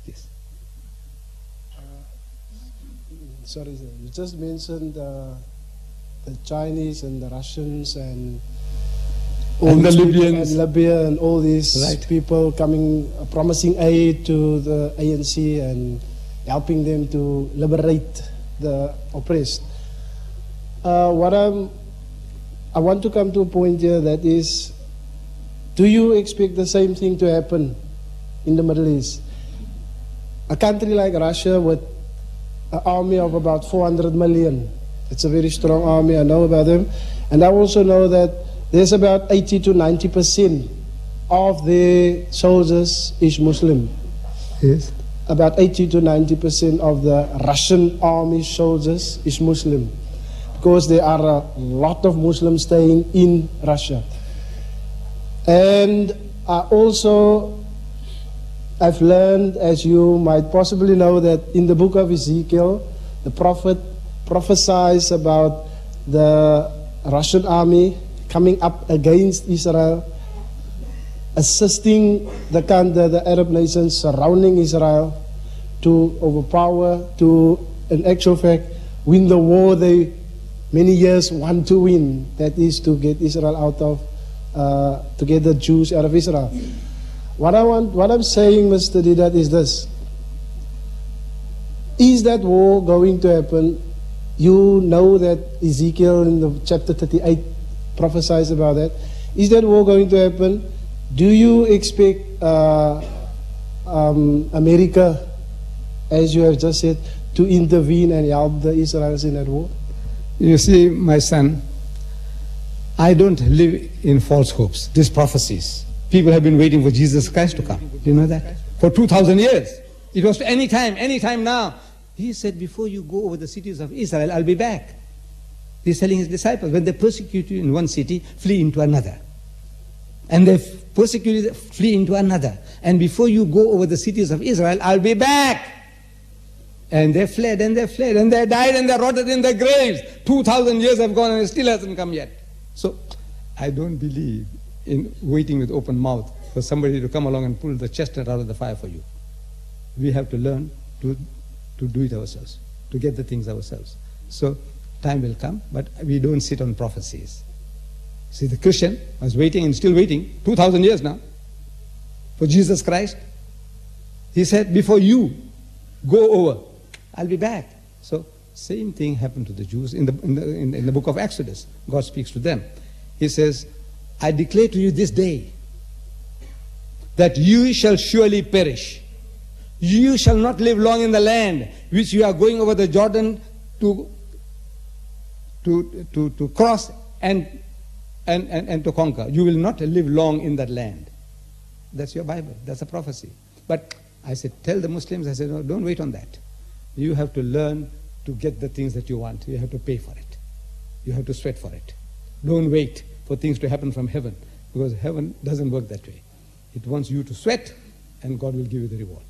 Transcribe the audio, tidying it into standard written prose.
Yes. Sorry, sir. You just mentioned the Chinese and the Russians and all the these people, Libyans. and Libya and all these Right. people coming, promising aid to the ANC and helping them to liberate the oppressed. I want to come to a point here that is, do you expect the same thing to happen in the Middle East? A country like Russia with an army of about 400 million. It's a very strong army, I know about them. And I also know that there's about 80 to 90% of their soldiers is Muslim. Yes. About 80 to 90% of the Russian army soldiers is Muslim. Because there are a lot of Muslims staying in Russia. And I've learned, as you might possibly know, that in the book of Ezekiel, the prophet prophesies about the Russian army coming up against Israel, assisting the Arab nations surrounding Israel to overpower, to, in actual fact, win the war they many years want to win. That is to get Israel out of, to get the Jews out of Israel. What I'm saying, Mr. Didat, is this. Is that war going to happen? You know that Ezekiel in the chapter 38 prophesies about that. Is that war going to happen? Do you expect America, as you have just said, to intervene and help the Israelis in that war? You see, my son, I don't live in false hopes, these prophecies. People have been waiting for Jesus Christ to come. Do you know that? For 2,000 years. It was any time now. He said, before you go over the cities of Israel, I'll be back. He's telling his disciples, when they persecute you in one city, flee into another. And they persecuted, flee into another. And before you go over the cities of Israel, I'll be back. And they fled, and they fled, and they died, and they rotted in their graves. 2,000 years have gone, and it still hasn't come yet. So, I don't believe in waiting with open mouth for somebody to come along and pull the chestnut out of the fire for you. We have to learn to do it ourselves, to get the things ourselves. So, time will come, but we don't sit on prophecies. See, the Christian was waiting and still waiting, 2,000 years now, for Jesus Christ. He said, before you go over, I'll be back. So, same thing happened to the Jews in the book of Exodus. God speaks to them. He says, I declare to you this day that you shall surely perish. You shall not live long in the land which you are going over the Jordan to cross and to conquer. You will not live long in that land. That's your Bible. That's a prophecy. But I said, tell the Muslims, I said, no, don't wait on that. You have to learn to get the things that you want. You have to pay for it. You have to sweat for it. Don't wait for things to happen from heaven, because heaven doesn't work that way. It wants you to sweat, and God will give you the reward.